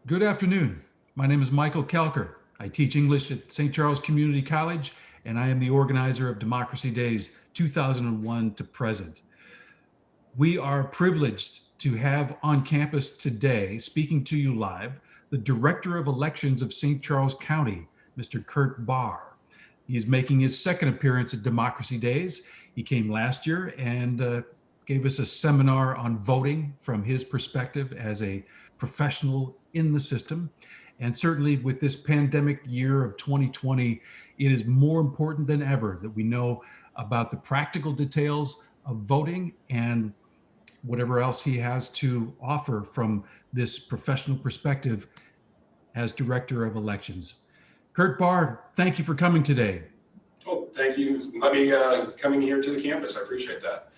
Good afternoon. My name is Michael Kelker. I teach English at St. Charles Community College, and I am the organizer of Democracy Days 2001 to present. We are privileged to have on campus today, speaking to you live, the Director of Elections of St. Charles County, Mr. Kurt Bahr. He is making his second appearance at Democracy Days. He came last year and gave us a seminar on voting from his perspective as a professional in the system. And certainly with this pandemic year of 2020, it is more important than ever that we know about the practical details of voting and whatever else he has to offer from this professional perspective as director of elections. Kurt Bahr, thank you for coming today. Oh, thank you. Let me coming here to the campus. I appreciate that.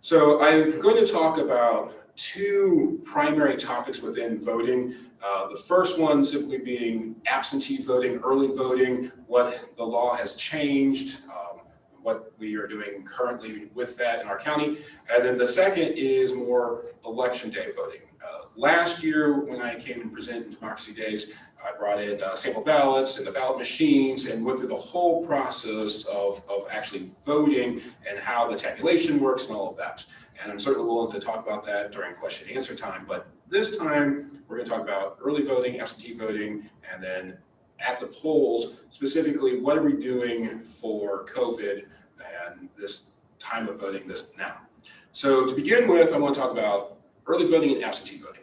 So I'm going to talk about two primary topics within voting. The first one simply being absentee voting, early voting, what the law has changed, what we are doing currently with that in our county. And then the second is more election day voting. Last year, when I came and presented Democracy Days, I brought in sample ballots and the ballot machines and went through the whole process of actually voting and how the tabulation works and all of that. And I'm certainly willing to talk about that during question and answer time. But this time, we're going to talk about early voting, absentee voting, and then at the polls, specifically, what are we doing for COVID and this time of voting this now? So to begin with, I want to talk about early voting and absentee voting.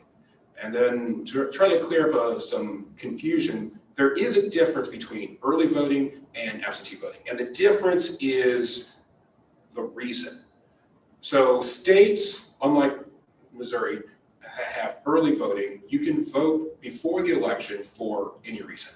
And then to try to clear up some confusion, there is a difference between early voting and absentee voting. And the difference is the reason. So states, unlike Missouri, have early voting. You can vote before the election for any reason.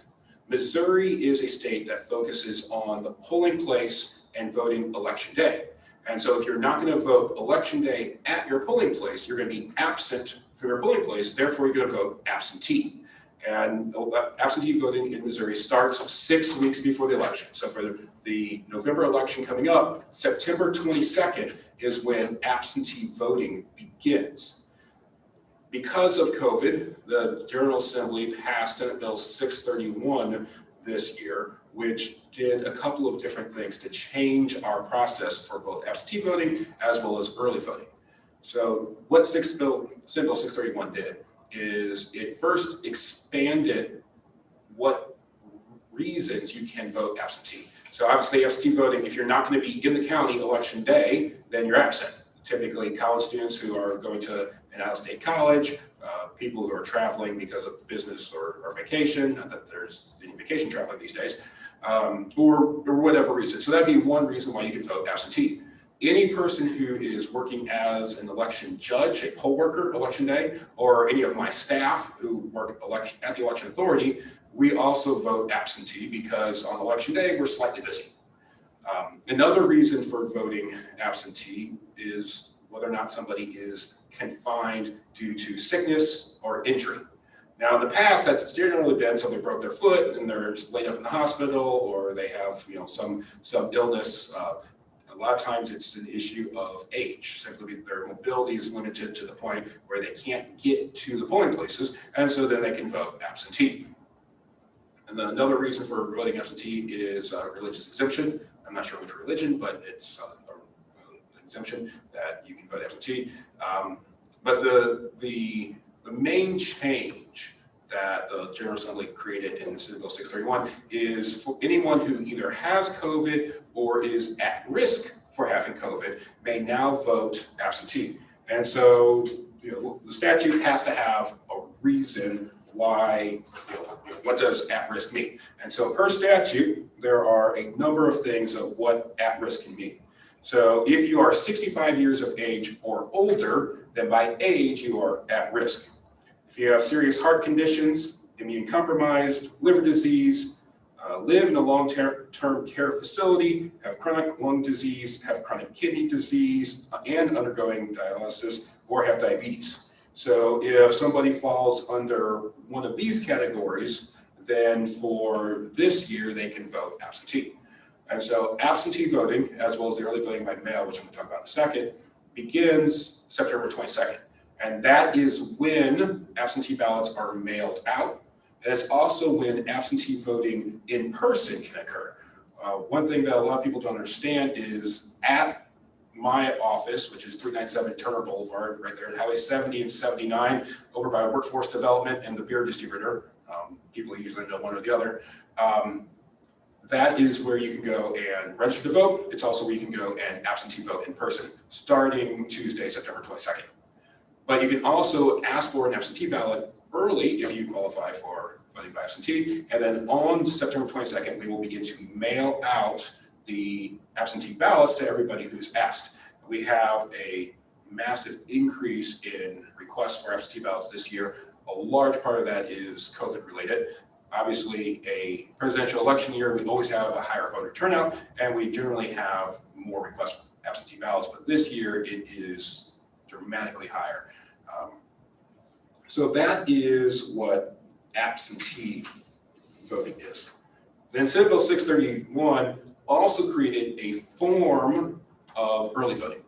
Missouri is a state that focuses on the polling place and voting election day. And so if you're not going to vote election day at your polling place, you're going to be absent from your polling place, therefore you're going to vote absentee. And absentee voting in Missouri starts 6 weeks before the election. So for the November election coming up, September 22nd is when absentee voting begins. Because of COVID, the General Assembly passed Senate Bill 631 this year, which did a couple of different things to change our process for both absentee voting as well as early voting. So what Senate Bill 631 did is it first expanded what reasons you can vote absentee. So obviously absentee voting, if you're not going to be in the county election day, then you're absent. Typically college students who are going to an out-of-state college, people who are traveling because of business or vacation, not that there's any vacation traveling these days, or whatever reason. So that'd be one reason why you can vote absentee. Any person who is working as an election judge, a poll worker election day, or any of my staff who work at the election authority, we also vote absentee because on election day, we're slightly busy. Another reason for voting absentee is whether or not somebody is confined due to sickness or injury. Now, in the past, that's generally been somebody broke their foot and they're laid up in the hospital, or they have some illness. A lot of times it's an issue of age. Simply their mobility is limited to the point where they can't get to the polling places, and so then they can vote absentee. And then another reason for voting absentee is religious exemption. I'm not sure which religion, but it's an exemption that you can vote absentee. But the main change that the General Assembly created in Senate Bill 631 is for anyone who either has COVID or is at risk for having COVID may now vote absentee. And so the statute has to have a reason why, what does at risk mean? And so per statute, there are a number of things of what at risk can mean. So if you are 65 years of age or older, then by age you are at risk. If you have serious heart conditions, immune compromised, liver disease, live in a long-term care facility, have chronic lung disease, have chronic kidney disease, and undergoing dialysis, or have diabetes. So if somebody falls under one of these categories, then for this year, they can vote absentee. And so absentee voting, as well as the early voting by mail, which I'm going to talk about in a second, begins September 22nd. And that is when absentee ballots are mailed out. And it's also when absentee voting in person can occur. One thing that a lot of people don't understand is at my office, which is 397 Turner Boulevard, right there at Highway 70 and 79, over by Workforce Development and the beer distributor. People usually know one or the other. That is where you can go and register to vote. It's also where you can go and absentee vote in person, starting Tuesday, September 22nd. But you can also ask for an absentee ballot early if you qualify for voting by absentee. And then on September 22nd, we will begin to mail out the absentee ballots to everybody who's asked. We have a massive increase in requests for absentee ballots this year. A large part of that is COVID related. Obviously, a presidential election year, we always have a higher voter turnout, and we generally have more requests for absentee ballots, but this year it is dramatically higher. So that is what absentee voting is. Then Senate Bill 631 also created a form of early voting.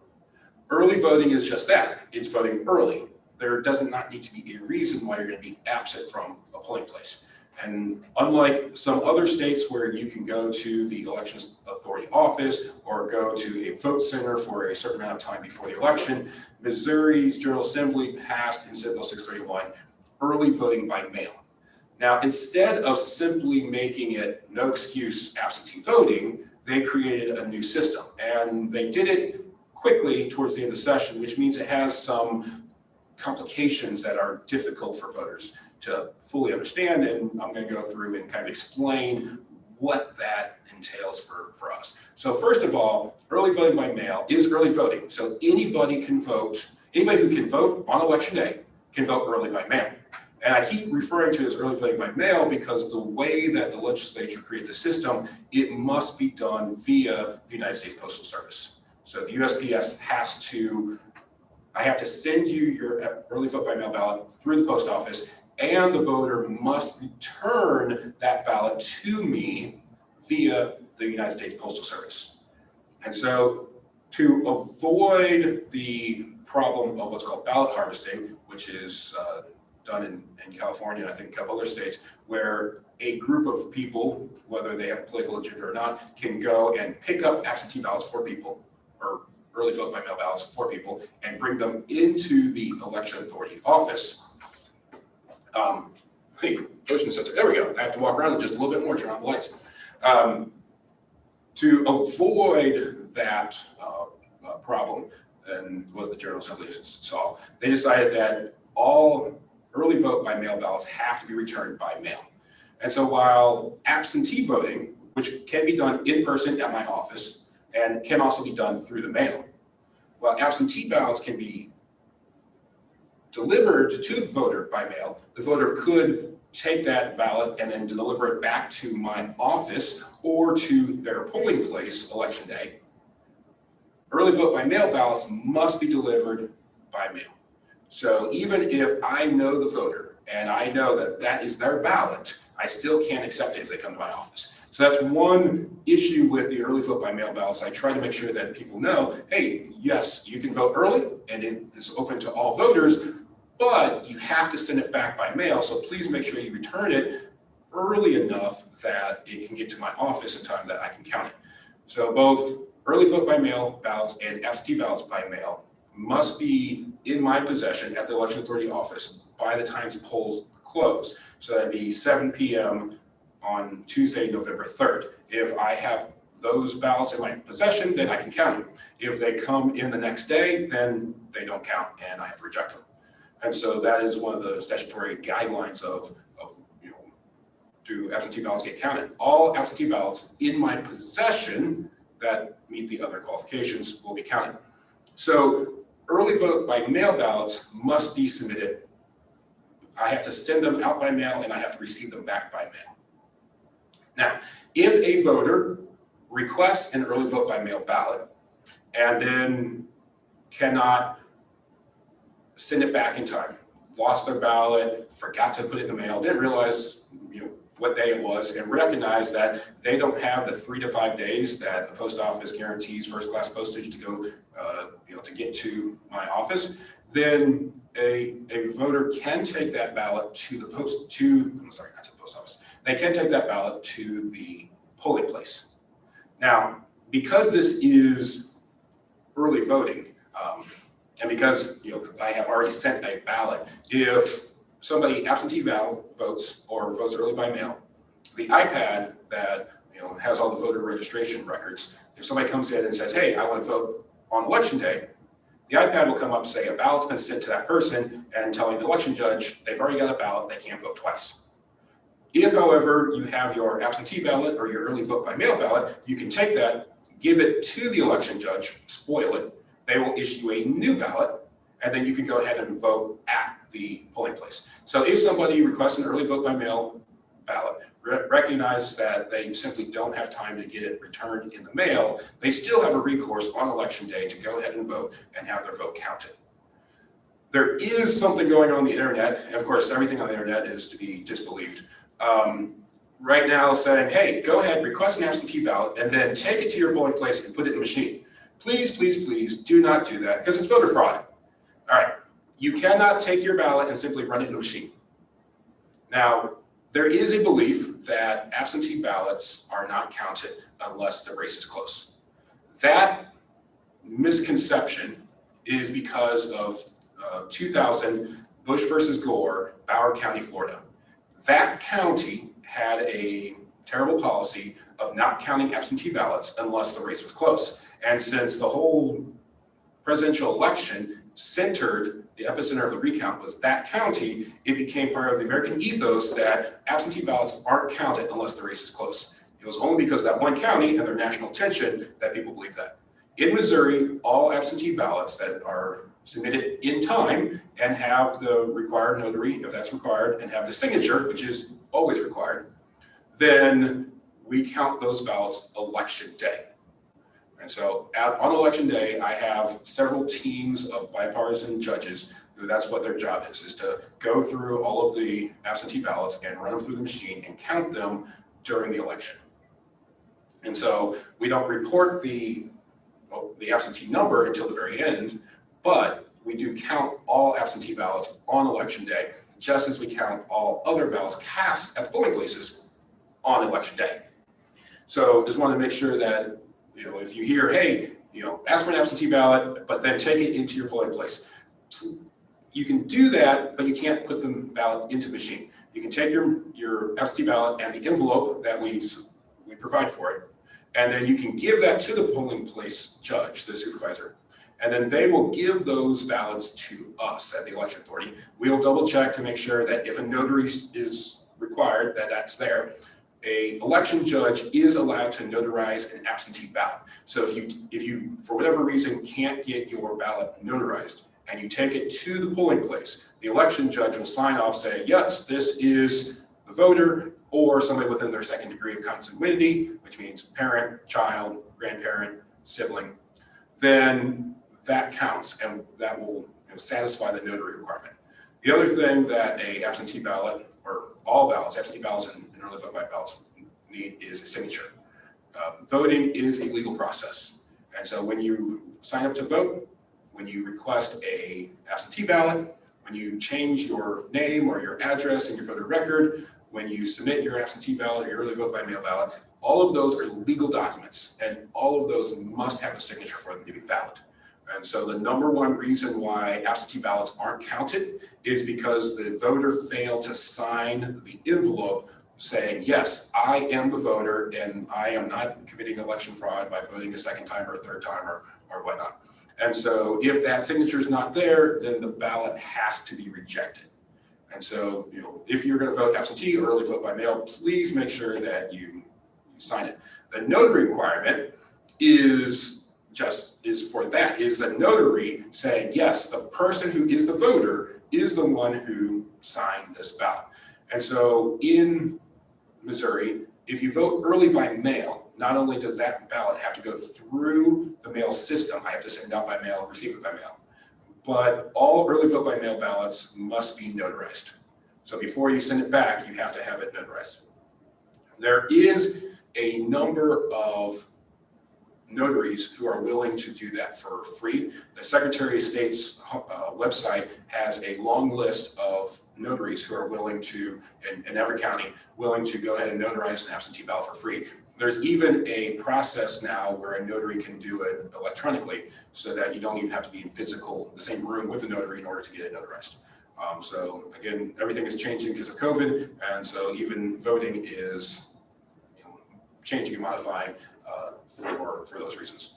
Early voting is just that, it's voting early. There does not need to be a reason why you're going to be absent from a polling place. And unlike some other states where you can go to the Elections Authority office or go to a vote center for a certain amount of time before the election, Missouri's General Assembly passed in Senate Bill 631 early voting by mail. Now, instead of simply making it no excuse absentee voting, they created a new system, and they did it quickly towards the end of the session, which means it has some complications that are difficult for voters to fully understand, and I'm going to go through and kind of explain what that entails for us. So first of all, early voting by mail is early voting. So anybody can vote, anybody who can vote on election day can vote early by mail. And I keep referring to it as early voting by mail because the way that the legislature created the system, it must be done via the United States Postal Service. So the USPS has to, I have to send you your early vote by mail ballot through the post office, and the voter must return that ballot to me via the United States Postal Service. And so to avoid the problem of what's called ballot harvesting, which is done in California and I think a couple other states, where a group of people, whether they have a political agenda or not, can go and pick up absentee ballots for people, or early vote by mail ballots for people, and bring them into the election authority office. Hey, motion sensor, there we go. I have to walk around and just a little bit more, turn on the lights. To avoid that problem, and what the General Assembly saw, they decided that all early vote by mail ballots have to be returned by mail. And so while absentee voting, which can be done in person at my office and can also be done through the mail, while absentee ballots can be delivered to the voter by mail, the voter could take that ballot and then deliver it back to my office or to their polling place election day. Early vote by mail ballots must be delivered by mail. So even if I know the voter and I know that that is their ballot, I still can't accept it if they come to my office. So that's one issue with the early vote by mail ballots. I try to make sure that people know, hey, yes, you can vote early and it is open to all voters, but you have to send it back by mail. So please make sure you return it early enough that it can get to my office in time that I can count it. So both early vote by mail ballots and absentee ballots by mail must be in my possession at the election authority office by the time polls close. So that'd be 7 p.m. on Tuesday, November 3rd. If I have those ballots in my possession, then I can count them. If they come in the next day, then they don't count and I have to reject them. And so that is one of the statutory guidelines of do absentee ballots get counted? All absentee ballots in my possession that meet the other qualifications will be counted. So early vote by mail ballots must be submitted. I have to send them out by mail and I have to receive them back by mail. Now, if a voter requests an early vote by mail ballot and then cannot send it back in time, lost their ballot, forgot to put it in the mail, didn't realize what day it was, and recognize that they don't have the 3 to 5 days that the post office guarantees first class postage to go to get to my office, then a voter can take that ballot to the not to the post office. They can take that ballot to the polling place. Now, because this is early voting, and because I have already sent a ballot, if somebody absentee votes or votes early by mail, the iPad that has all the voter registration records, if somebody comes in and says, hey, I want to vote on election day, the iPad will come up and say a ballot's been sent to that person and telling the election judge they've already got a ballot, they can't vote twice. If, however, you have your absentee ballot or your early vote by mail ballot, you can take that, give it to the election judge, spoil it, they will issue a new ballot, and then you can go ahead and vote at the polling place. So if somebody requests an early vote by mail ballot, recognizes that they simply don't have time to get it returned in the mail, they still have a recourse on election day to go ahead and vote and have their vote counted. There is something going on the internet, and of course everything on the internet is to be disbelieved, right now saying, hey, go ahead, request an absentee ballot, and then take it to your polling place and put it in the machine. Please, please, please do not do that because it's voter fraud. All right, you cannot take your ballot and simply run it in the machine. Now, there is a belief that absentee ballots are not counted unless the race is close. That misconception is because of 2000 Bush versus Gore, Bahr County, Florida. That county had a terrible policy of not counting absentee ballots unless the race was close. And since the whole presidential election centered, the epicenter of the recount was that county, it became part of the American ethos that absentee ballots aren't counted unless the race is close. It was only because of that one county and their national attention that people believe that. In Missouri, all absentee ballots that are submitted in time and have the required notary, if that's required, and have the signature, which is always required, then we count those ballots election day. And so on election day, I have several teams of bipartisan judges who that's what their job is to go through all of the absentee ballots and run them through the machine and count them during the election. And so we don't report the absentee number until the very end, but we do count all absentee ballots on election day, just as we count all other ballots cast at the polling places on election day. So just want to make sure that if you hear, hey, ask for an absentee ballot, but then take it into your polling place. You can do that, but you can't put the ballot into the machine. You can take your absentee ballot and the envelope that we provide for it, and then you can give that to the polling place judge, the supervisor, and then they will give those ballots to us at the election authority. We'll double check to make sure that if a notary is required, that's there. An election judge is allowed to notarize an absentee ballot. So if you for whatever reason can't get your ballot notarized and you take it to the polling place, the election judge will sign off, say, yes, this is the voter or somebody within their second degree of consanguinity, which means parent, child, grandparent, sibling. Then that counts and that will satisfy the notary requirement. The other thing that a absentee ballot, or all ballots, absentee ballots and early vote by ballots need is a signature. Voting is a legal process. And so when you sign up to vote, when you request a absentee ballot, when you change your name or your address in your voter record, when you submit your absentee ballot or your early vote by mail ballot, all of those are legal documents and all of those must have a signature for them to be valid. And so the number one reason why absentee ballots aren't counted is because the voter failed to sign the envelope saying, yes, I am the voter and I am not committing election fraud by voting a second time or a third time or whatnot. And so if that signature is not there, then the ballot has to be rejected. And so, if you're going to vote absentee or early vote by mail, please make sure that you sign it. The notary requirement is the notary saying, yes, the person who is the voter is the one who signed this ballot. And so in Missouri, if you vote early by mail, not only does that ballot have to go through the mail system, I have to send it out by mail, receive it by mail, but all early vote by mail ballots must be notarized. So before you send it back, you have to have it notarized. There is a number of notaries who are willing to do that for free. The Secretary of State's website has a long list of notaries who are willing to, in every county, willing to go ahead and notarize an absentee ballot for free. There's even a process now where a notary can do it electronically so that you don't even have to be in the same room with the notary in order to get it notarized. So again, everything is changing because of COVID, and so even voting is changing and modifying for those reasons.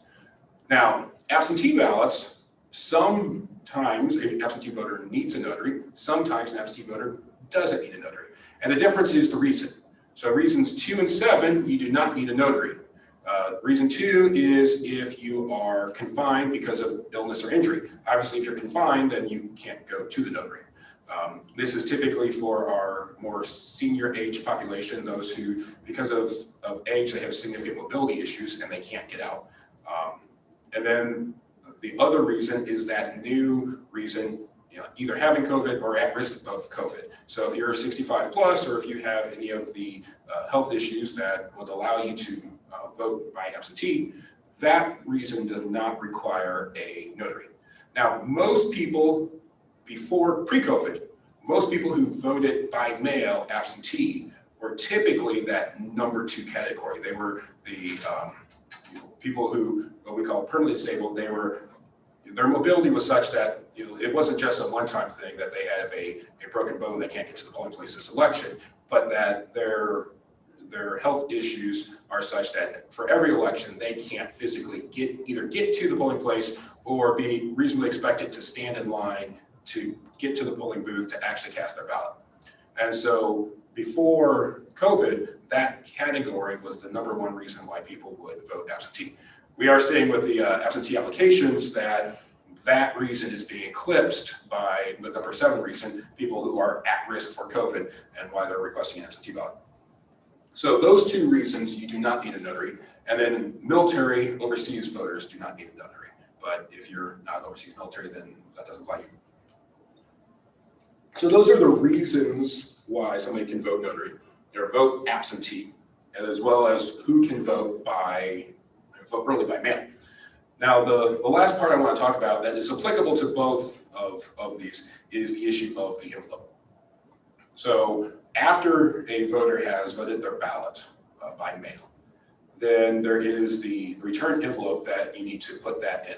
Now, absentee ballots, sometimes an absentee voter needs a notary, sometimes an absentee voter doesn't need a notary. And the difference is the reason. So reasons 2 and 7, you do not need a notary. Reason 2 is if you are confined because of illness or injury. Obviously, if you're confined, then you can't go to the notary. This is typically for our more senior age population, those who, because of age, they have significant mobility issues and they can't get out. And then the other reason is that new reason, either having COVID or at risk of COVID. So if you're 65 plus, or if you have any of the health issues that would allow you to vote by absentee, that reason does not require a notary. Now, most people before pre-COVID, most people who voted by mail absentee were typically that number 2 category. They were the people who, what we call permanently disabled. Their mobility was such that it wasn't just a one-time thing that they have a broken bone, they can't get to the polling place this election, but that their health issues are such that for every election they can't physically either get to the polling place or be reasonably expected to stand in line to get to the polling booth to actually cast their ballot. And so before COVID, that category was the number 1 reason why people would vote absentee. We are seeing with the absentee applications that reason is being eclipsed by the number 7 reason, people who are at risk for COVID and why they're requesting an absentee ballot. So those 2 reasons, you do not need a notary. And then military overseas voters do not need a notary. But if you're not overseas military, then that doesn't apply to you. So those are the reasons why somebody can vote notary or vote absentee, and as well as who can vote early by mail. Now, the last part I want to talk about that is applicable to both of these is the issue of the envelope. So after a voter has voted their ballot by mail, then there is the return envelope that you need to put that in.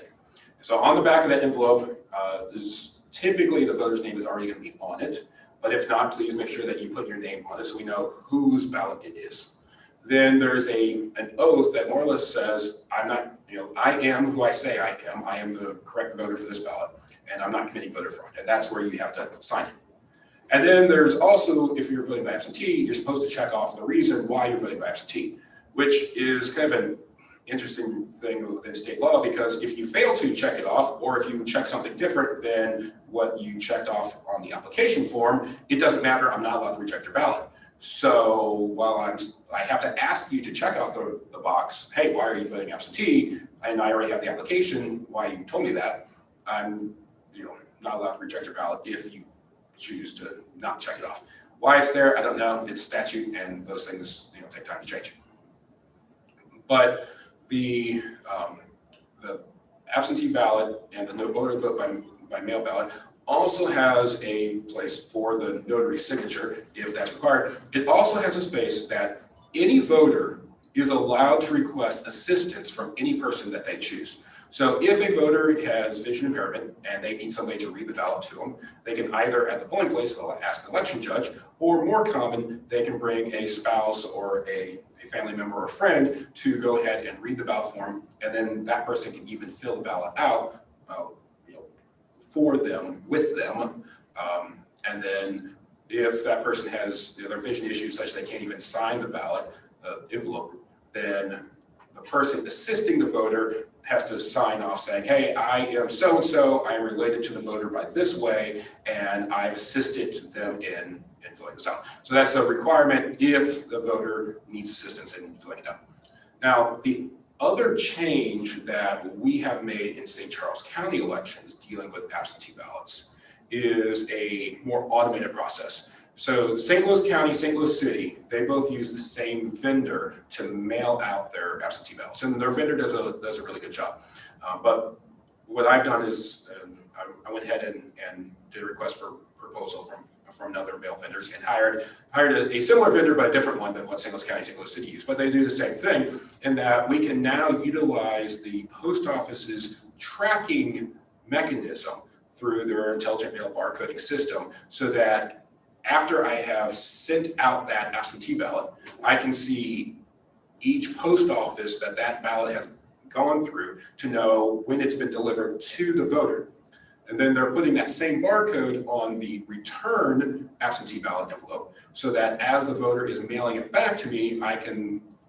So on the back of that envelope is typically the voter's name is already going to be on it, but if not, please make sure that you put your name on it so we know whose ballot it is. Then there's an oath that more or less says, I am who I say I am the correct voter for this ballot, and I'm not committing voter fraud, and that's where you have to sign it. And then there's also, if you're voting by absentee, you're supposed to check off the reason why you're voting by absentee, which is kind of an interesting thing within state law, because if you fail to check it off, or if you check something different than what you checked off on the application form, it doesn't matter, I'm not allowed to reject your ballot. So while I have to ask you to check off the box, hey, why are you voting absentee? And I already have the application, why you told me that, I'm not allowed to reject your ballot if you choose to not check it off. Why it's there, I don't know, it's statute, and those things take time to change. But the absentee ballot and the voter vote by mail ballot also has a place for the notary signature if that's required. It also has a space that any voter is allowed to request assistance from any person that they choose. So if a voter has vision impairment and they need somebody to read the ballot to them, they can either at the polling place ask the election judge, or more common, they can bring a spouse or a family member or friend to go ahead and read the ballot form, and then that person can even fill the ballot out for them, with them. And then if that person has their vision issues such they can't even sign the ballot envelope, then the person assisting the voter has to sign off saying, hey, I am so-and-so, I am related to the voter by this way, and I've assisted them in filling this out. So that's a requirement if the voter needs assistance in filling it out. Now, the other change that we have made in St. Charles County elections dealing with absentee ballots is a more automated process. So St. Louis County, St. Louis City, they both use the same vendor to mail out their absentee ballots, and their vendor does a really good job. But what I've done is I went ahead and did a request for proposal from other mail vendors and hired a similar vendor, but a different one than what St. Louis County, St. Louis City use. But they do the same thing in that we can now utilize the post office's tracking mechanism through their intelligent mail barcoding system, so that after I have sent out that absentee ballot, I can see each post office that ballot has gone through to know when it's been delivered to the voter. And then they're putting that same barcode on the return absentee ballot envelope, so that as the voter is mailing it back to me,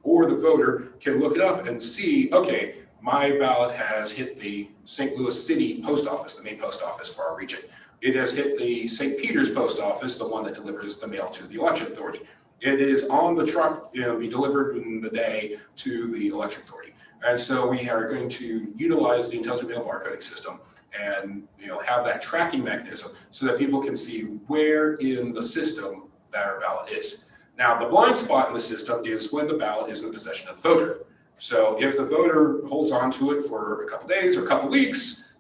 or the voter can look it up and see, okay, my ballot has hit the St. Louis City post office, the main post office for our region. It has hit the St. Peter's post office, the one that delivers the mail to the election authority. It is on the truck, be delivered in the day to the election authority. And so we are going to utilize the intelligent mail barcoding system and have that tracking mechanism so that people can see where in the system their ballot is. Now, the blind spot in the system is when the ballot is in the possession of the voter. So if the voter holds on to it for a couple days or a couple weeks,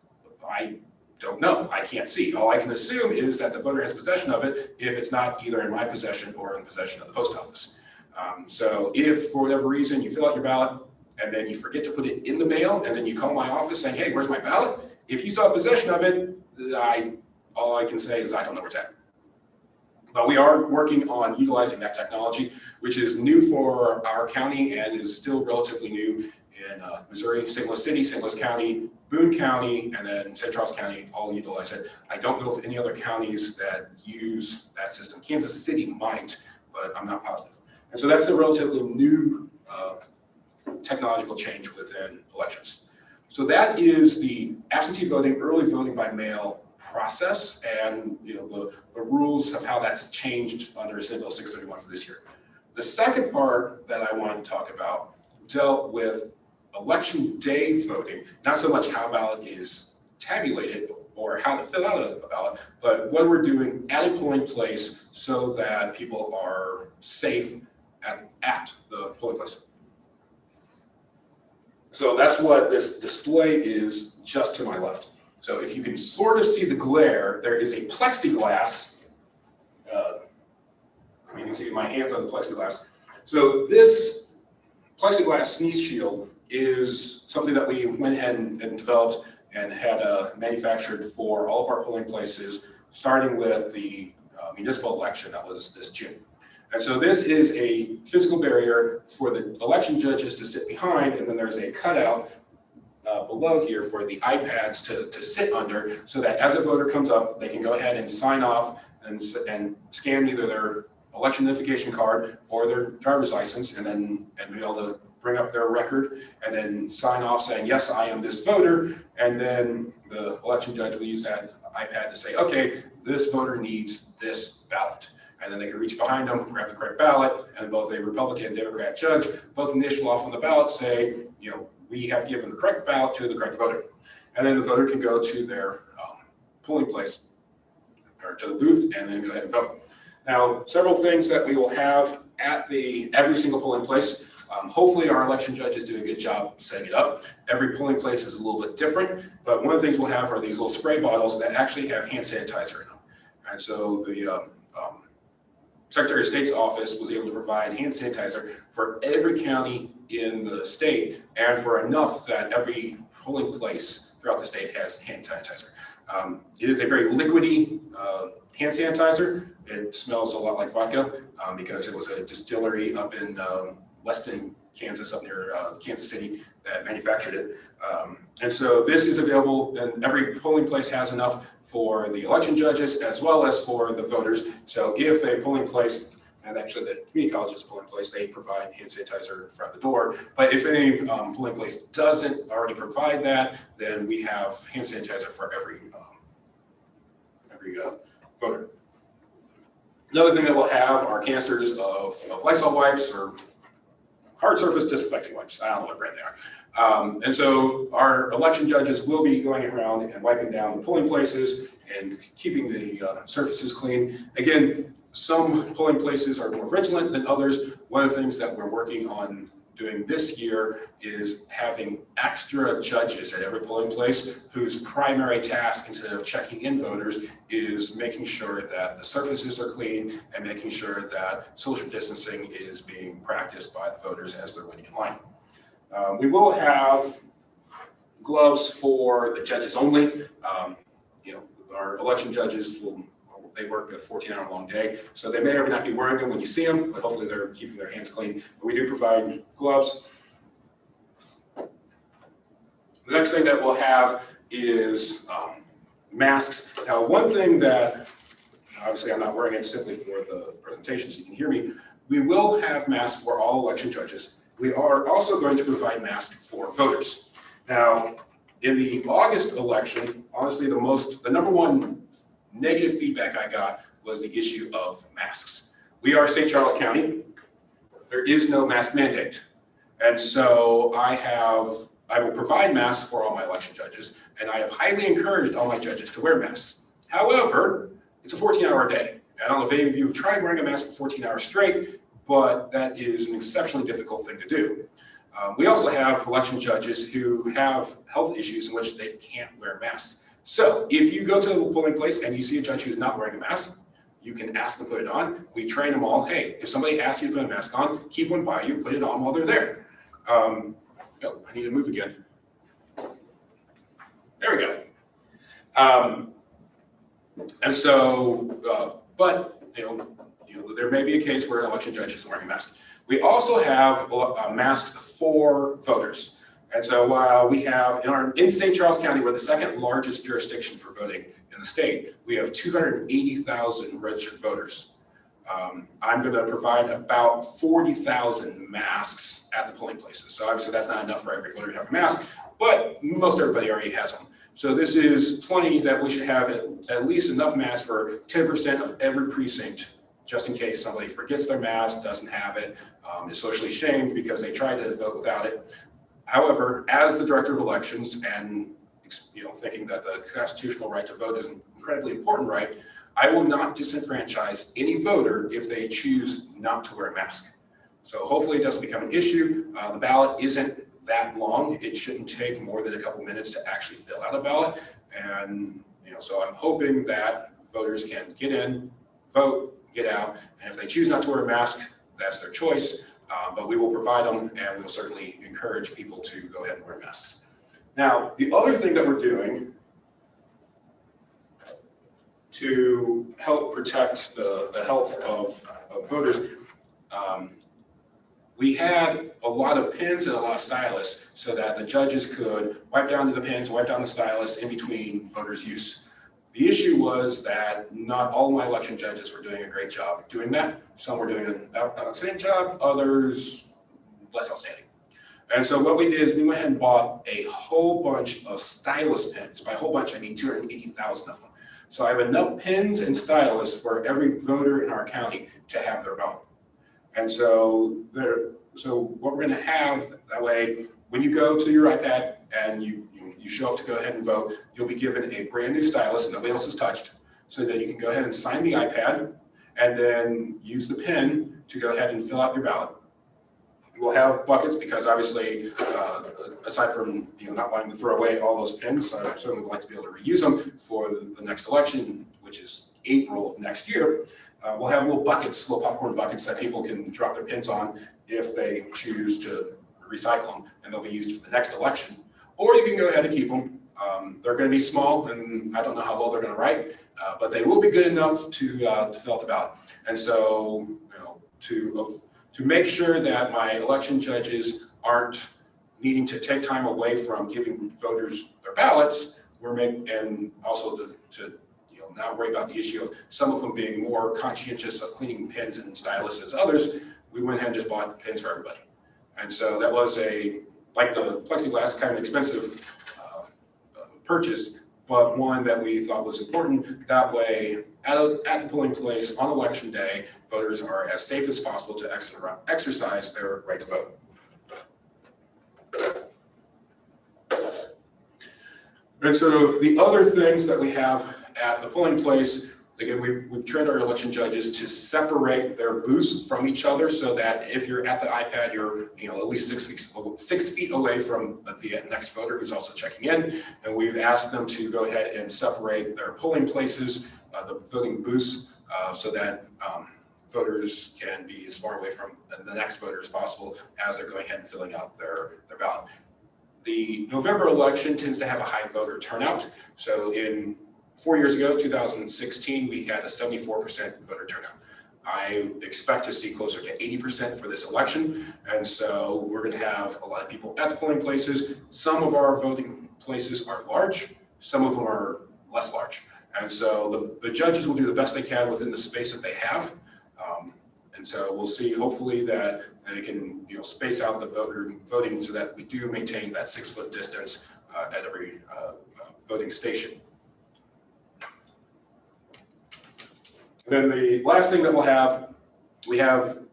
I don't know. I can't see. All I can assume is that the voter has possession of it if it's not either in my possession or in possession of the post office. So if for whatever reason you fill out your ballot and then you forget to put it in the mail and then you call my office saying, hey, where's my ballot? If you still have possession of it, all I can say is I don't know where it's at. But we are working on utilizing that technology, which is new for our county and is still relatively new in Missouri. St. Louis City, St. Louis County, Boone County, and then St. Charles County all utilize it. I don't know of any other counties that use that system. Kansas City might, but I'm not positive. And so that's a relatively new technological change within elections. So that is the absentee voting, early voting by mail process, and the rules of how that's changed under Senate Bill 631 for this year. The second part that I wanted to talk about dealt with election day voting, not so much how a ballot is tabulated or how to fill out a ballot, but what we're doing at a polling place so that people are safe at the polling place. So that's what this display is just to my left. So if you can sort of see the glare, there is a plexiglass. You can see my hands on the plexiglass. So this plexiglass sneeze shield is something that we went ahead and developed and had manufactured for all of our polling places, starting with the municipal election that was this June. And so this is a physical barrier for the election judges to sit behind, and then there's a cutout below here for the iPads to sit under, so that as a voter comes up, they can go ahead and sign off and scan either their election identification card or their driver's license, and be able to bring up their record and then sign off saying, yes, I am this voter. And then the election judge will use that iPad to say, okay, this voter needs this ballot. And then they can reach behind them, grab the correct ballot, and both a Republican and Democrat judge both initial off on the ballot say, we have given the correct ballot to the correct voter. And then the voter can go to their polling place or to the booth and then go ahead and vote. Now, several things that we will have at every single polling place. Hopefully our election judges do a good job setting it up. Every polling place is a little bit different, but one of the things we'll have are these little spray bottles that actually have hand sanitizer in them. And so the Secretary of State's office was able to provide hand sanitizer for every county in the state, and for enough that every polling place throughout the state has hand sanitizer. It is a very liquidy hand sanitizer. It smells a lot like vodka because it was a distillery up in Weston, Kansas, up near Kansas City, that manufactured it. And so this is available, and every polling place has enough for the election judges as well as for the voters. So if a polling place, and actually the community college's polling place, they provide hand sanitizer in front of the door. But if any polling place doesn't already provide that, then we have hand sanitizer for every voter. Another thing that we'll have are canisters of Lysol wipes or hard surface disinfecting wipes. I don't know what brand they are. And so our election judges will be going around and wiping down the polling places and keeping the surfaces clean. Again, some polling places are more vigilant than others. One of the things that we're working on doing this year is having extra judges at every polling place whose primary task, instead of checking in voters, is making sure that the surfaces are clean and making sure that social distancing is being practiced by the voters as they're waiting in line. We will have gloves for the judges only. Our election judges they work a 14-hour-long day, so they may or may not be wearing them when you see them, but hopefully they're keeping their hands clean. But we do provide gloves. The next thing that we'll have is masks. Now, one thing that, obviously I'm not wearing it simply for the presentation so you can hear me, we will have masks for all election judges. We are also going to provide masks for voters. Now, in the August election, honestly, the number one negative feedback I got was the issue of masks. We are St. Charles County. There is no mask mandate. And so I will provide masks for all my election judges, and I have highly encouraged all my judges to wear masks. However, it's a 14-hour day. I don't know if any of you have tried wearing a mask for 14 hours straight, but that is an exceptionally difficult thing to do. We also have election judges who have health issues in which they can't wear masks. So if you go to the polling place and you see a judge who's not wearing a mask, you can ask them to put it on. We train them all, hey, if somebody asks you to put a mask on, keep one by you, put it on while they're there. I need to move again. There we go. And so, but there may be a case where an election judge isn't wearing a mask. We also have masks for voters. And so while we have, in St. Charles County, we're the second largest jurisdiction for voting in the state, we have 280,000 registered voters. I'm going to provide about 40,000 masks at the polling places. So obviously that's not enough for every voter to have a mask, but most everybody already has them. So this is plenty that we should have at least enough masks for 10% of every precinct, just in case somebody forgets their mask, doesn't have it, is socially shamed because they tried to vote without it. However, as the director of elections and thinking that the constitutional right to vote is an incredibly important right, I will not disenfranchise any voter if they choose not to wear a mask. So hopefully it doesn't become an issue. The ballot isn't that long. It shouldn't take more than a couple minutes to actually fill out a ballot. And so I'm hoping that voters can get in, vote, get out, and if they choose not to wear a mask, that's their choice. But we will provide them, and we will certainly encourage people to go ahead and wear masks. Now, the other thing that we're doing to help protect the health of voters, we had a lot of pins and a lot of stylus so that the judges could wipe down the pins, wipe down the stylus in between voters' use. The issue was that not all my election judges were doing a great job doing that. Some were doing an outstanding job, others less outstanding. And so what we did is we went ahead and bought a whole bunch of stylus pins. By a whole bunch, I mean 280,000 of them. So I have enough pins and stylus for every voter in our county to have their ballot. And so what we're going to have that way, when you go to your iPad and you show up to go ahead and vote, you'll be given a brand new stylus that nobody else has touched, so that you can go ahead and sign the iPad and then use the pen to go ahead and fill out your ballot. We'll have buckets because obviously, aside from not wanting to throw away all those pins, I certainly would like to be able to reuse them for the next election, which is April of next year. We'll have little buckets, little popcorn buckets that people can drop their pins on if they choose to recycle them, and they'll be used for the next election. Or you can go ahead and keep them. They're going to be small, and I don't know how well they're going to write, but they will be good enough to fill out the ballot. And so, to make sure that my election judges aren't needing to take time away from giving voters their ballots, and also to not worry about the issue of some of them being more conscientious of cleaning pens and stylus as others, we went ahead and just bought pens for everybody. And so that was like the Plexiglas, kind of expensive purchase, but one that we thought was important. That way, at the polling place on election day, voters are as safe as possible to exercise their right to vote. And so the other things that we have at the polling place Again, we've trained our election judges to separate their booths from each other so that if you're at the iPad, you're at least 6 feet away from the next voter who's also checking in. And we've asked them to go ahead and separate their polling places, the voting booths, so that voters can be as far away from the next voter as possible as they're going ahead and filling out their ballot. The November election tends to have a high voter turnout. So in 4 years ago, 2016, we had a 74% voter turnout. I expect to see closer to 80% for this election. And so we're going to have a lot of people at the polling places. Some of our voting places are large, some of them are less large. And so the judges will do the best they can within the space that they have. And so we'll see, hopefully, that they can space out the voting so that we do maintain that 6-foot distance at every voting station. And then the last thing that we have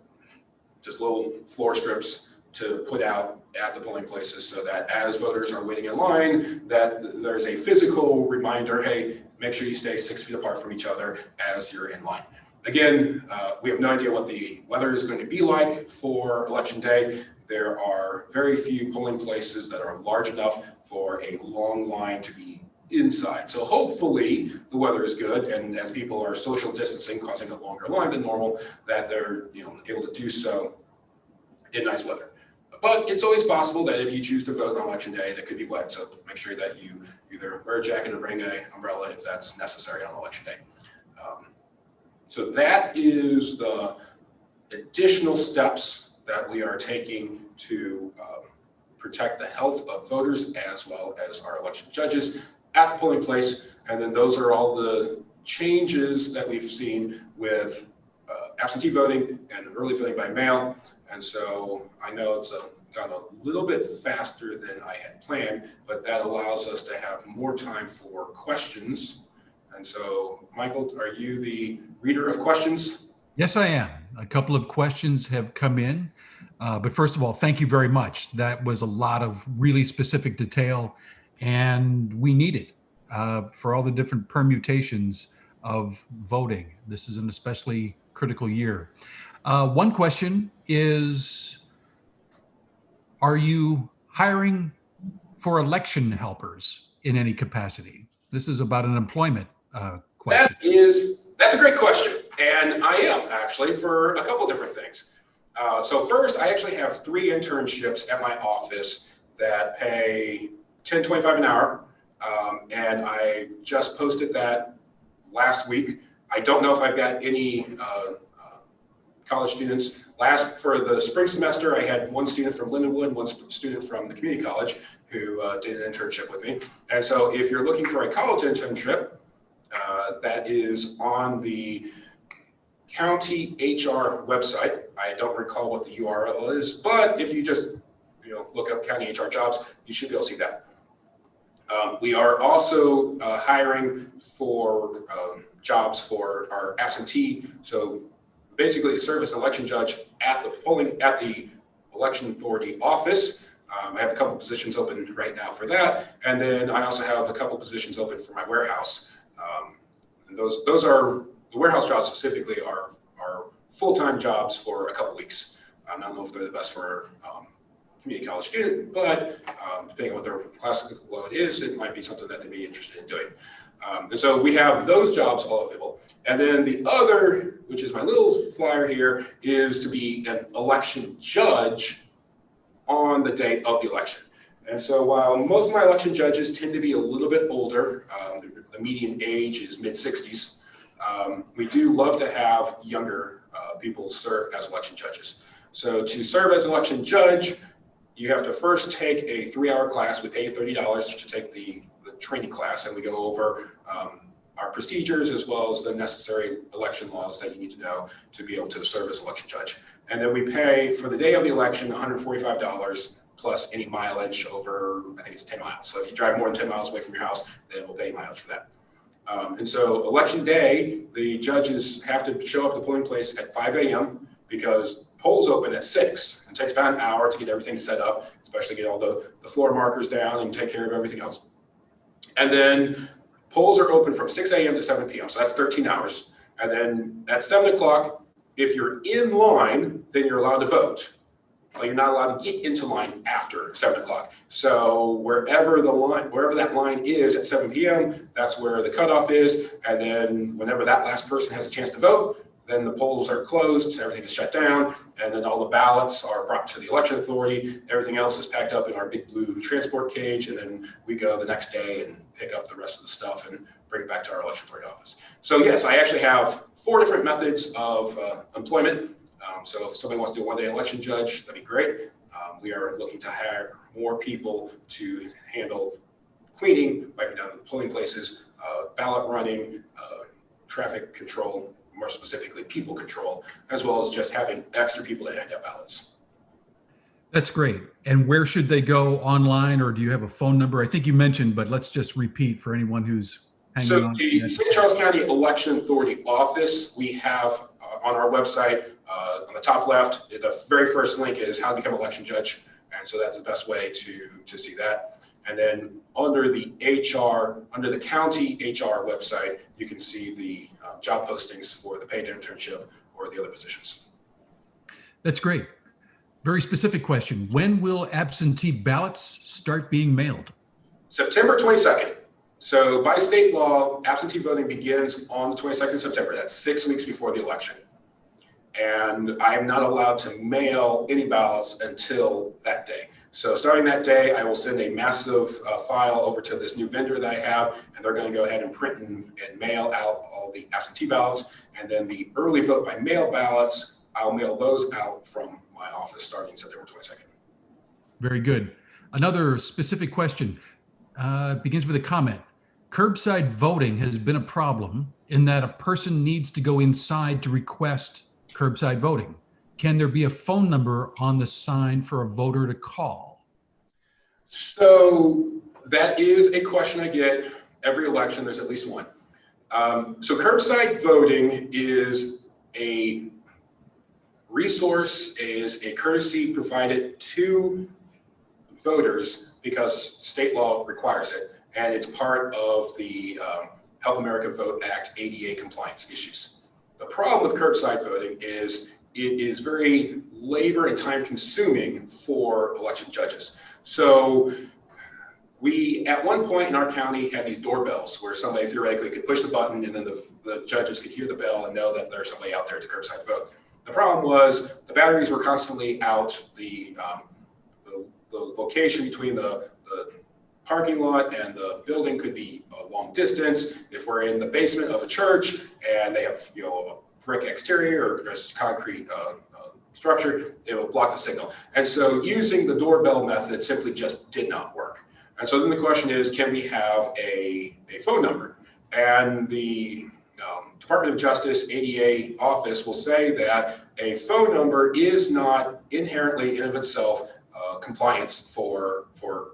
just little floor strips to put out at the polling places so that as voters are waiting in line, that there's a physical reminder, hey, make sure you stay 6 feet apart from each other as you're in line. Again, we have no idea what the weather is going to be like for Election Day. There are very few polling places that are large enough for a long line to be inside. So hopefully the weather is good, and as people are social distancing, causing a longer line than normal, that they're able to do so in nice weather. But it's always possible that if you choose to vote on Election Day, that could be wet. So make sure that you either wear a jacket or bring an umbrella if that's necessary on Election Day. So that is the additional steps that we are taking to protect the health of voters as well as our election judges at the polling place. And then those are all the changes that we've seen with absentee voting and early voting by mail. And so I know it's gone a little bit faster than I had planned, but that allows us to have more time for questions. And so, Michael, are you the reader of questions? Yes, I am. A couple of questions have come in. But first of all, thank you very much. That was a lot of really specific detail, and we need it for all the different permutations of voting. This is an especially critical year. One question is, are you hiring for election helpers in any capacity? This is about an employment question. That's a great question. And I am actually, for a couple different things. So first, I actually have 3 internships at my office that pay $10.25 an hour. And I just posted that last week. I don't know if I've got any college students. For the spring semester, I had 1 student from Lindenwood, 1 student from the community college who did an internship with me. And so if you're looking for a college internship, that is on the county HR website. I don't recall what the URL is, but if you just look up county HR jobs, you should be able to see that. We are also hiring for jobs for our absentee. So basically, serve as an election judge at the election authority office. I have a couple positions open right now for that, and then I also have a couple positions open for my warehouse. And those are the warehouse jobs specifically are full-time jobs for a couple weeks. I don't know if they're the best for community college student, but depending on what their class load is, it might be something that they'd be interested in doing. And so we have those jobs all available. And then the other, which is my little flyer here, is to be an election judge on the day of the election. And so while most of my election judges tend to be a little bit older, the median age is mid-60s, we do love to have younger people serve as election judges. So to serve as election judge, you have to first take a 3-hour class. We pay you $30 to take the training class, and we go over our procedures as well as the necessary election laws that you need to know to be able to serve as election judge. And then we pay for the day of the election $145 plus any mileage over, I think it's 10 miles. So if you drive more than 10 miles away from your house, then we'll pay you mileage for that. And so election day, the judges have to show up at the polling place at 5 a.m. because polls open at 6. It takes about an hour to get everything set up, especially get all the floor markers down and take care of everything else. And then polls are open from 6 a.m. to 7 p.m. So that's 13 hours. And then at 7 o'clock, if you're in line, then you're allowed to vote. Well, you're not allowed to get into line after 7 o'clock. So wherever that line is at 7 p.m., that's where the cutoff is. And then whenever that last person has a chance to vote, then the polls are closed, everything is shut down, and then all the ballots are brought to the election authority. Everything else is packed up in our big blue transport cage, and then we go the next day and pick up the rest of the stuff and bring it back to our election authority office. So yes, I actually have 4 different methods of employment. So if somebody wants to do a one-day election judge, that'd be great. We are looking to hire more people to handle cleaning, wiping down the polling places, ballot running, traffic control, more specifically people control, as well as just having extra people to hand out ballots. That's great. And where should they go online, or do you have a phone number? I think you mentioned, but let's just repeat for anyone who's hanging on. The St. Charles County Election Authority office, we have on our website, on the top left, the very first link is how to become an election judge. And so that's the best way to see that. And then under the HR, under the county HR website, you can see the job postings for the paid internship or the other positions. That's great. Very specific question. When will absentee ballots start being mailed? September 22nd. So by state law, absentee voting begins on the 22nd of September. That's 6 weeks before the election. And I am not allowed to mail any ballots until that day. So starting that day, I will send a massive file over to this new vendor that I have, and they're going to go ahead and print and mail out all the absentee ballots. And then the early vote by mail ballots, I'll mail those out from my office starting September 22nd. Very good. Another specific question begins with a comment. Curbside voting has been a problem in that a person needs to go inside to request curbside voting. Can there be a phone number on the sign for a voter to call? So that is a question I get every election. There's at least one. So curbside voting is a resource, is a courtesy provided to voters because state law requires it. And it's part of the Help America Vote Act ADA compliance issues. The problem with curbside voting is it is very labor and time consuming for election judges. So we, at one point in our county, had these doorbells where somebody theoretically could push the button and then the judges could hear the bell and know that there's somebody out there to curbside vote. The problem was the batteries were constantly out. The location between the parking lot and the building could be a long distance. If we're in the basement of a church and they have, a brick exterior or just concrete structure, it will block the signal. And so using the doorbell method simply just did not work. And so then the question is, can we have a phone number? And the Department of Justice ADA office will say that a phone number is not inherently in of itself compliance for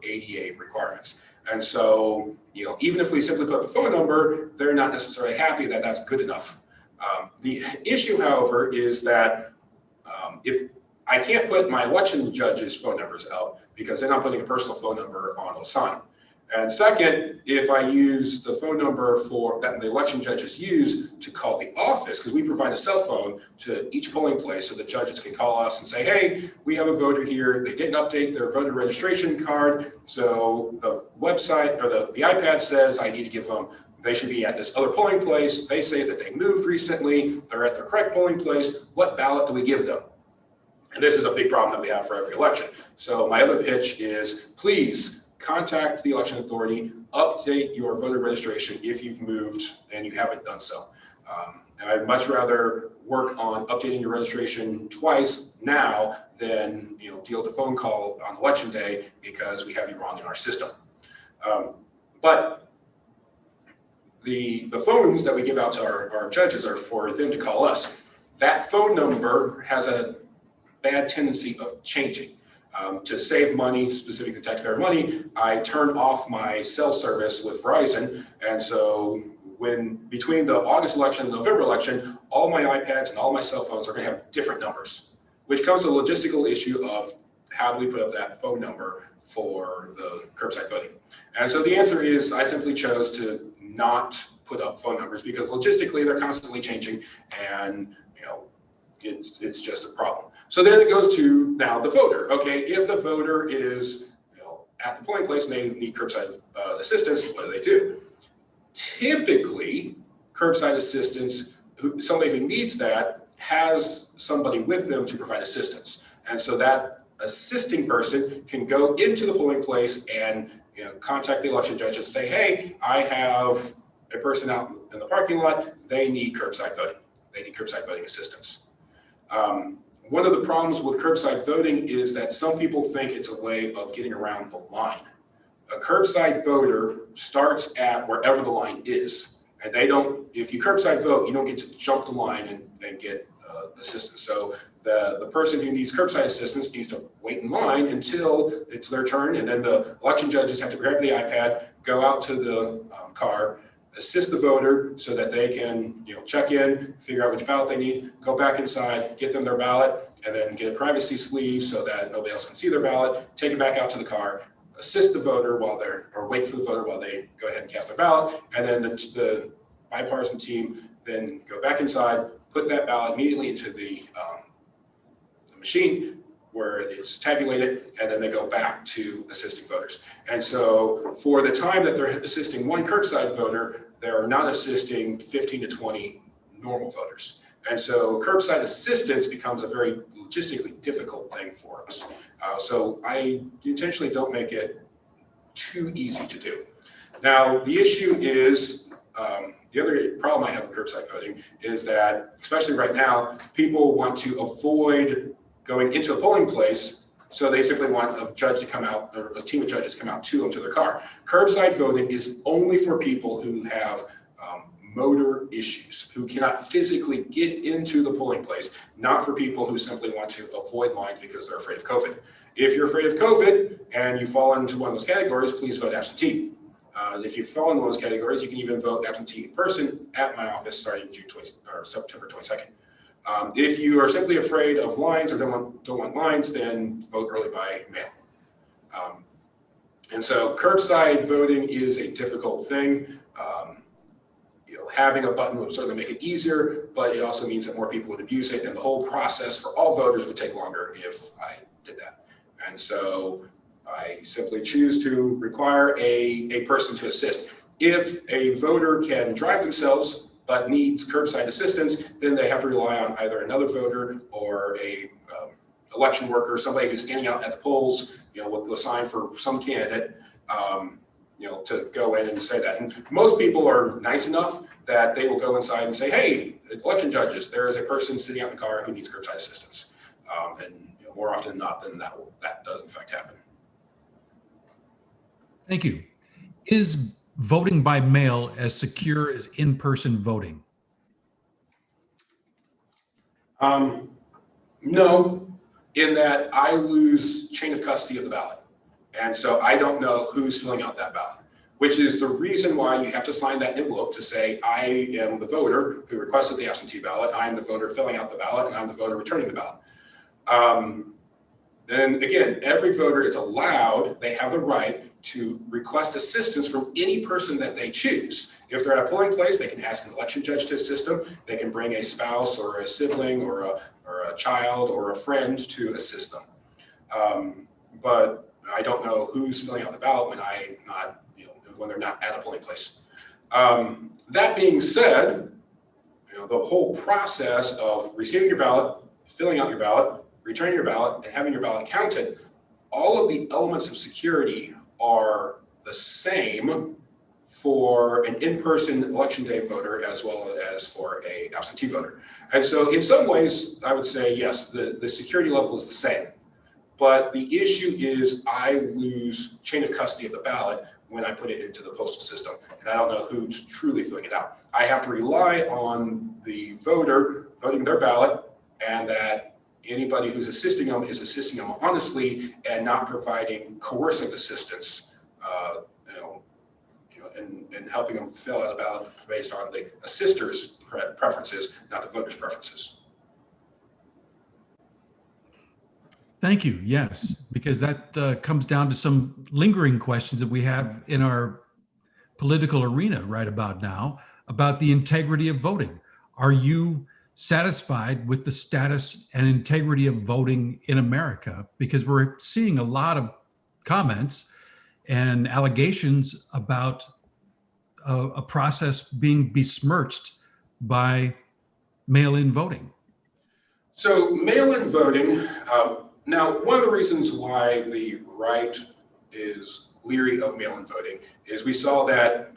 ADA requirements. And so, even if we simply put up a phone number, they're not necessarily happy that that's good enough. The issue, however, is that if I can't put my election judge's phone numbers out because then I'm putting a personal phone number on a sign. And second, if I use the phone number that the election judges use to call the office, because we provide a cell phone to each polling place so the judges can call us and say, hey, we have a voter here. They didn't update their voter registration card. So the website or the iPad says I need to give them, they should be at this other polling place. They say that they moved recently. They're at the correct polling place. What ballot do we give them? And this is a big problem that we have for every election. So my other pitch is, please contact the election authority, update your voter registration if you've moved and you haven't done so. And I'd much rather work on updating your registration twice now than deal with a phone call on election day because we have you wrong in our system. But the phones that we give out to our judges are for them to call us. That phone number has a bad tendency of changing. To save money, specifically taxpayer money, I turned off my cell service with Verizon. And so between the August election and the November election, all my iPads and all my cell phones are going to have different numbers, which comes to a logistical issue of how do we put up that phone number for the curbside voting. And so the answer is I simply chose to not put up phone numbers because logistically they're constantly changing, and it's just a problem. So then it goes to now the voter. Okay, if the voter is at the polling place and they need curbside assistance, what do? Typically, curbside assistance, somebody who needs that has somebody with them to provide assistance, and so that assisting person can go into the polling place and contact the election judge and say, hey, I have a person out in the parking lot, they need curbside voting. They need curbside voting assistance. One of the problems with curbside voting is that some people think it's a way of getting around the line. A curbside voter starts at wherever the line is, and if you curbside vote, you don't get to jump the line and then get assistance. So the person who needs curbside assistance needs to wait in line until it's their turn, and then the election judges have to grab the iPad, go out to the car, assist the voter so that they can check in, figure out which ballot they need, go back inside, get them their ballot, and then get a privacy sleeve so that nobody else can see their ballot, take it back out to the car, assist the voter wait for the voter while they go ahead and cast their ballot, and then the bipartisan team then go back inside, put that ballot immediately into the machine where it's tabulated, and then they go back to assisting voters. And so for the time that they're assisting one curbside voter, they're not assisting 15 to 20 normal voters. And so curbside assistance becomes a very logistically difficult thing for us. So I intentionally don't make it too easy to do. Now, the issue is, the other problem I have with curbside voting is that, especially right now, people want to avoid going into a polling place, so they simply want a judge to come out, or a team of judges to come out to them to their car. Curbside voting is only for people who have motor issues, who cannot physically get into the polling place, not for people who simply want to avoid lines because they're afraid of COVID. If you're afraid of COVID and you fall into one of those categories, please vote absentee. If you fall into one of those categories, you can even vote absentee in person at my office starting September 22nd. If you are simply afraid of lines or don't want lines, then vote early by mail. And so curbside voting is a difficult thing. Having a button would certainly make it easier, but it also means that more people would abuse it, and the whole process for all voters would take longer if I did that. And so I simply choose to require a person to assist. If a voter can drive themselves but needs curbside assistance, then they have to rely on either another voter or a election worker, somebody who's standing out at the polls, with a sign for some candidate, to go in and say that. And most people are nice enough that they will go inside and say, hey, election judges, there is a person sitting out in the car who needs curbside assistance. And more often than not, then that does in fact happen. Thank you. Is voting by mail as secure as in-person voting? No, in that I lose chain of custody of the ballot. And so I don't know who's filling out that ballot, which is the reason why you have to sign that envelope to say, I am the voter who requested the absentee ballot, I'm the voter filling out the ballot, and I'm the voter returning the ballot. And again, every voter is allowed, they have the right to request assistance from any person that they choose. If they're at a polling place, they can ask an election judge to assist them. They can bring a spouse or a sibling or a child or a friend to assist them. But I don't know who's filling out the ballot when they're not at a polling place. That being said, the whole process of receiving your ballot, filling out your ballot, returning your ballot, and having your ballot counted, all of the elements of security are the same for an in-person election day voter as well as for an absentee voter. And so in some ways, I would say, yes, the security level is the same. But the issue is I lose chain of custody of the ballot when I put it into the postal system, and I don't know who's truly filling it out. I have to rely on the voter voting their ballot, and that anybody who's assisting them is assisting them honestly and not providing coercive assistance, and helping them fill out a ballot based on the assister's preferences, not the voter's preferences. Thank you. Yes, because that comes down to some lingering questions that we have in our political arena right about now about the integrity of voting. Are you satisfied with the status and integrity of voting in America? Because we're seeing a lot of comments and allegations about a process being besmirched by mail-in voting. So mail-in voting, now one of the reasons why the right is leery of mail-in voting is we saw that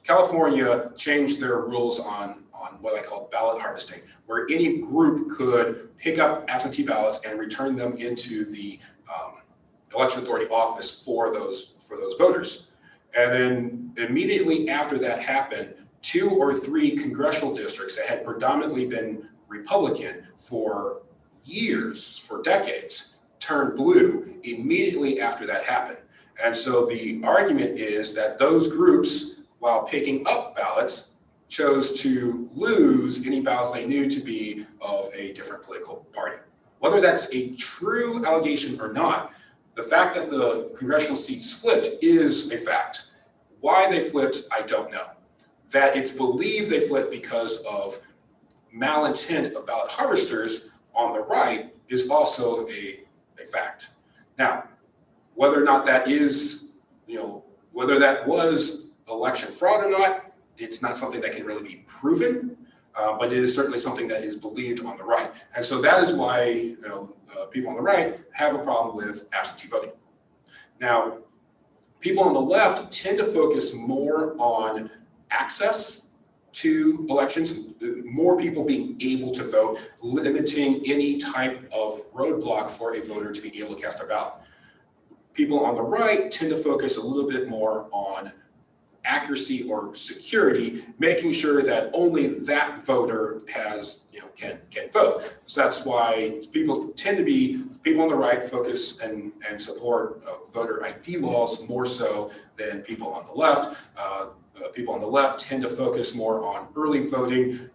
California changed their rules on what I call ballot harvesting, where any group could pick up absentee ballots and return them into the election authority office for those voters. And then immediately after that happened, 2 or 3 congressional districts that had predominantly been Republican for years, for decades, turned blue immediately after that happened. And so the argument is that those groups, while picking up ballots, chose to lose any ballots they knew to be of a different political party. Whether that's a true allegation or not, the fact that the congressional seats flipped is a fact. Why they flipped, I don't know. That it's believed they flipped because of malintent of ballot harvesters on the right is also a fact. Now, whether or not that is, whether that was election fraud or not, it's not something that can really be proven, but it is certainly something that is believed on the right. And so that is why people on the right have a problem with absentee voting. Now, people on the left tend to focus more on access to elections, more people being able to vote, limiting any type of roadblock for a voter to be able to cast their ballot. People on the right tend to focus a little bit more on accuracy or security, making sure that only that voter has, can vote. So that's why people on the right focus and support voter ID laws more so than people on the left. People on the left tend to focus more on early voting,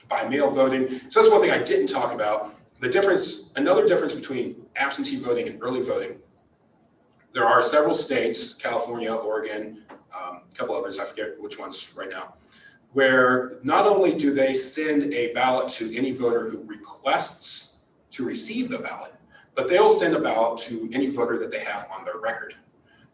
by mail voting. So that's one thing I didn't talk about. Another difference between absentee voting and early voting. There are several states, California, Oregon, a couple others, I forget which ones right now, where not only do they send a ballot to any voter who requests to receive the ballot, but they'll send a ballot to any voter that they have on their record.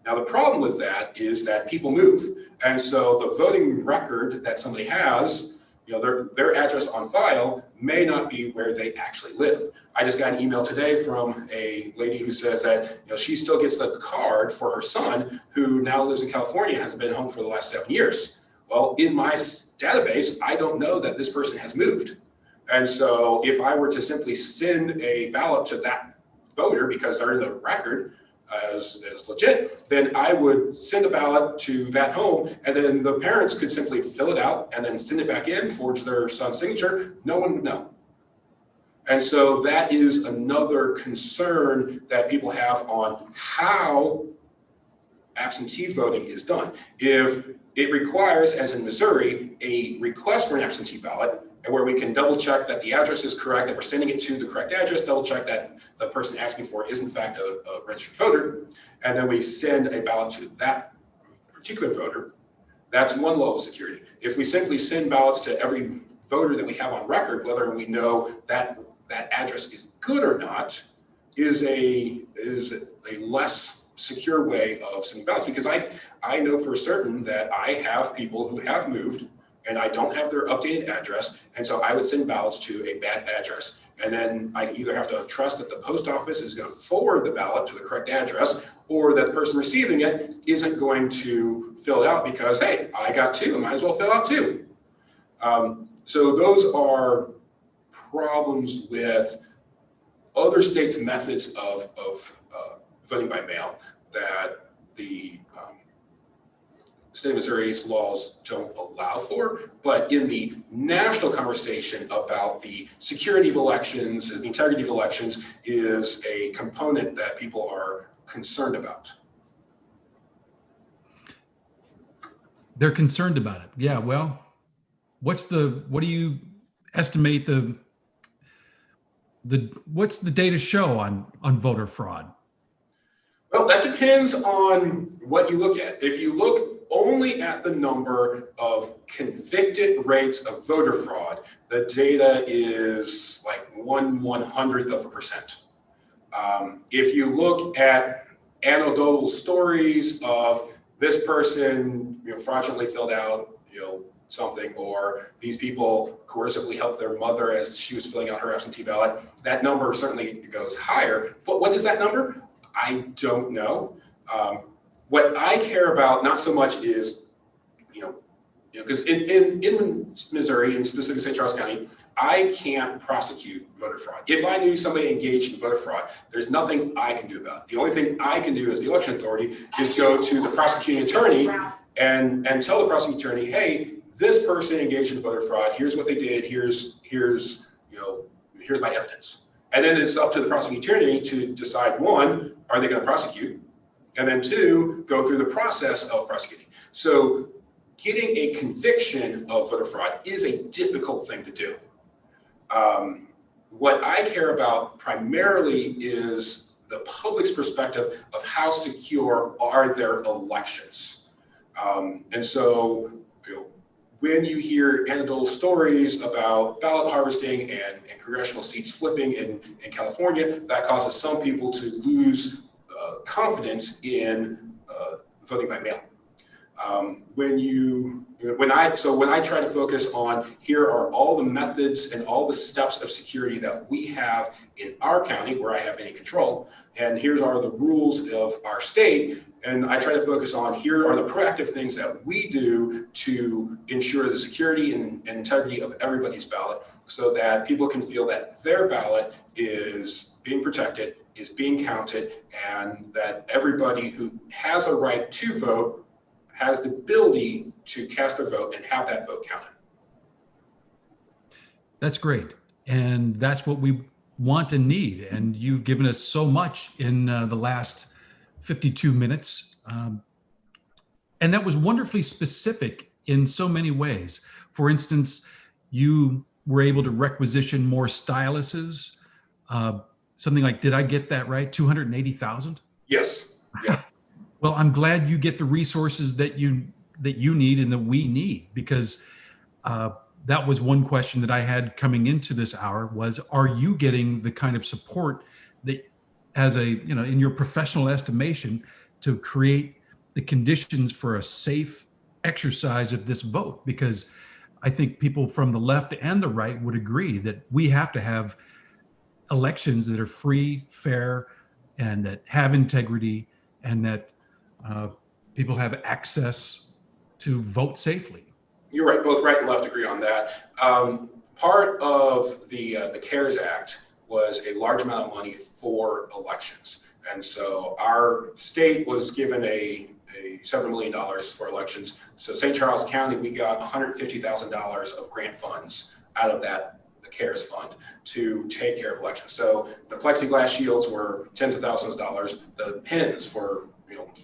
Now, the problem with that is that people move. And so the voting record that somebody has, their address on file may not be where they actually live. I just got an email today from a lady who says that she still gets the card for her son who now lives in California, hasn't been home for the last 7 years. Well, in my database, I don't know that this person has moved. And so if I were to simply send a ballot to that voter because they're in the record as legit, then I would send a ballot to that home, and then the parents could simply fill it out and then send it back in, forge their son's signature. No one would know. And so that is another concern that people have on how absentee voting is done. If it requires, as in Missouri, a request for an absentee ballot, and where we can double check that the address is correct, that we're sending it to the correct address, double check that the person asking for it is in fact a registered voter, and then we send a ballot to that particular voter, that's one level of security. If we simply send ballots to every voter that we have on record, whether we know that that address is good or not, is a less secure way of sending ballots, because I know for certain that I have people who have moved and I don't have their updated address, and so I would send ballots to a bad address. And then I either have to trust that the post office is going to forward the ballot to the correct address, or that the person receiving it isn't going to fill it out because, hey, I got 2, I might as well fill out 2. So those are problems with other states' methods of voting by mail that the state of Missouri's laws don't allow for, but in the national conversation about the security of elections and the integrity of elections is a component that people are concerned about. They're concerned about it. Yeah, well, what do you estimate what's the data show on voter fraud? Well, that depends on what you look at. If you look only at the number of convicted rates of voter fraud, the data is like 1/100%. If you look at anecdotal stories of this person, fraudulently filled out, something, or these people coercively helped their mother as she was filling out her absentee ballot, that number certainly goes higher. But what is that number? I don't know. What I care about not so much is, because in Missouri, in specific St. Charles County, I can't prosecute voter fraud. If I knew somebody engaged in voter fraud, there's nothing I can do about it. The only thing I can do as the election authority is go to the prosecuting attorney and tell the prosecuting attorney, hey, this person engaged in voter fraud. Here's what they did. Here's my evidence. And then it's up to the prosecuting attorney to decide, one, are they going to prosecute? And then two, go through the process of prosecuting. So getting a conviction of voter fraud is a difficult thing to do. What I care about primarily is the public's perspective of how secure are their elections. And so, when you hear anecdotal stories about ballot harvesting and congressional seats flipping in California, that causes some people to lose confidence in voting by mail. When I try to focus on, here are all the methods and all the steps of security that we have in our county where I have any control, and here are the rules of our state, and I try to focus on, here are the proactive things that we do to ensure the security and integrity of everybody's ballot, so that people can feel that their ballot is being protected, is being counted, and that everybody who has a right to vote has the ability to cast their vote and have that vote counted. That's great. And that's what we want and need. And you've given us so much in the last 52 minutes. And that was wonderfully specific in so many ways. For instance, you were able to requisition more styluses. Something like, did I get that right? 280,000? Yes. Yeah. Well, I'm glad you get the resources that you need and that we need, because that was one question that I had coming into this hour was, are you getting the kind of support that, as in your professional estimation, to create the conditions for a safe exercise of this vote? Because I think people from the left and the right would agree that we have to have elections that are free, fair, and that have integrity, and that people have access to vote safely. You're right. Both right and left agree on that. Part of the CARES Act was a large amount of money for elections. And so our state was given a $7 million for elections. So St. Charles County, we got $150,000 of grant funds out of the CARES fund to take care of elections. So the plexiglass shields were tens of thousands of dollars. The pins for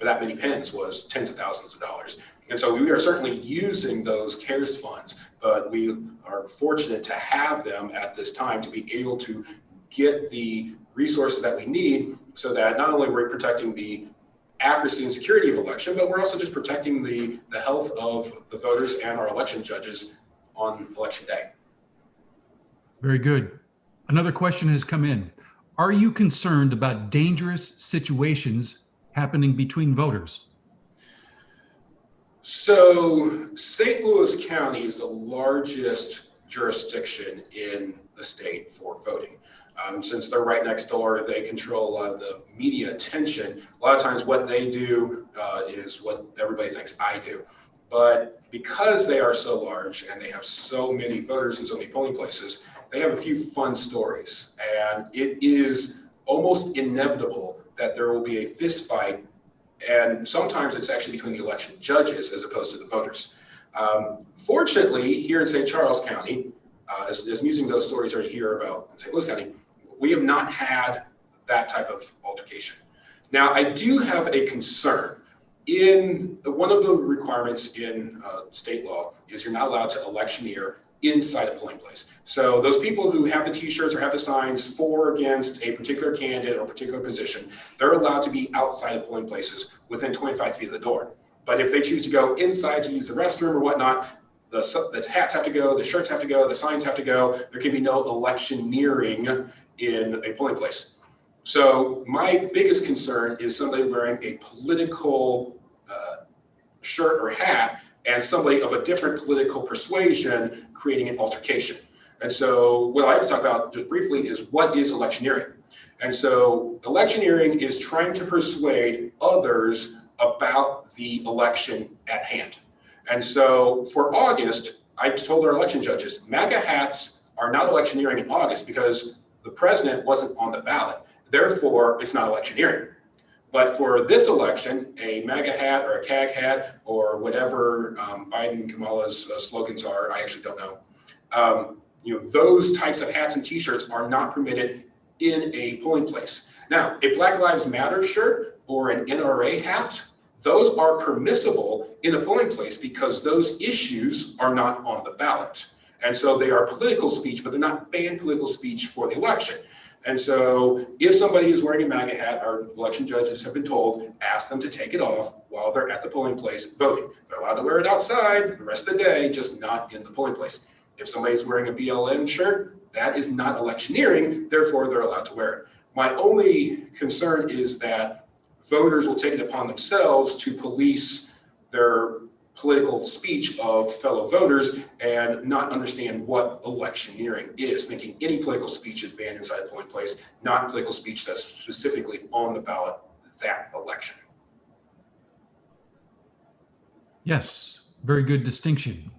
that many pins was tens of thousands of dollars. And so we are certainly using those CARES funds, but we are fortunate to have them at this time to be able to get the resources that we need, so that not only we're protecting the accuracy and security of election, but we're also just protecting the health of the voters and our election judges on election day. Very good. Another question has come in. Are you concerned about dangerous situations happening between voters? So St. Louis County is the largest jurisdiction in the state for voting. Since they're right next door, they control a lot of the media attention. A lot of times what they do is what everybody thinks I do. But because they are so large and they have so many voters in so many polling places, they have a few fun stories. And it is almost inevitable that there will be a fist fight. And sometimes it's actually between the election judges as opposed to the voters. Fortunately, here in St. Charles County, as amusing those stories are to hear about in St. Louis County, we have not had that type of altercation. Now, I do have a concern. In one of the requirements in state law is you're not allowed to electioneer inside a polling place. So those people who have the t-shirts or have the signs for or against a particular candidate or particular position, they're allowed to be outside of polling places within 25 feet of the door. But if they choose to go inside to use the restroom or whatnot, the hats have to go, the shirts have to go, the signs have to go. There can be no electioneering in a polling place. So my biggest concern is somebody wearing a political shirt or hat and somebody of a different political persuasion creating an altercation. And so what I like to talk about just briefly is what is electioneering. And so electioneering is trying to persuade others about the election at hand. And so for August, I told our election judges, MAGA hats are not electioneering in August because the president wasn't on the ballot. Therefore, it's not electioneering. But for this election, a MAGA hat or a CAG hat or whatever Biden and Kamala's slogans are, I actually don't know. Those types of hats and t-shirts are not permitted in a polling place. Now, a Black Lives Matter shirt or an NRA hat, those are permissible in a polling place because those issues are not on the ballot. And so they are political speech, but they're not banned political speech for the election. And so if somebody is wearing a MAGA hat, our election judges have been told, ask them to take it off while they're at the polling place voting. They're allowed to wear it outside the rest of the day, just not in the polling place. If somebody's wearing a BLM shirt, that is not electioneering, therefore they're allowed to wear it. My only concern is that voters will take it upon themselves to police their political speech of fellow voters and not understand what electioneering is, thinking any political speech is banned inside a polling place, not political speech that's specifically on the ballot that election. Yes, very good distinction.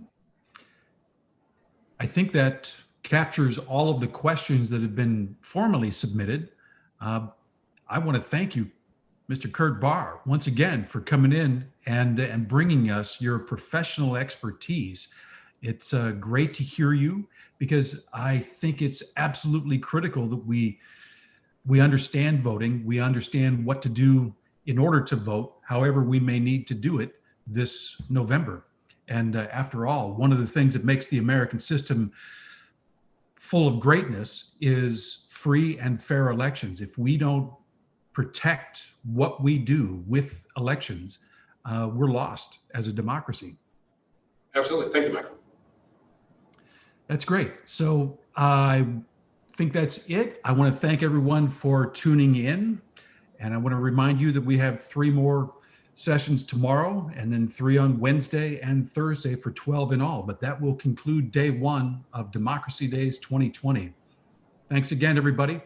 I think that captures all of the questions that have been formally submitted. I want to thank you, Mr. Kurt Bahr, once again for coming in and bringing us your professional expertise. It's great to hear you because I think it's absolutely critical that we understand voting. We understand what to do in order to vote, however we may need to do it this November. And after all, one of the things that makes the American system full of greatness is free and fair elections. If we don't protect what we do with elections, we're lost as a democracy. Absolutely. Thank you, Michael. That's great. So I think that's it. I want to thank everyone for tuning in. And I want to remind you that we have 3 more sessions tomorrow and then 3 on Wednesday and Thursday for 12 in all. But that will conclude day 1 of Democracy Days 2020. Thanks again, everybody.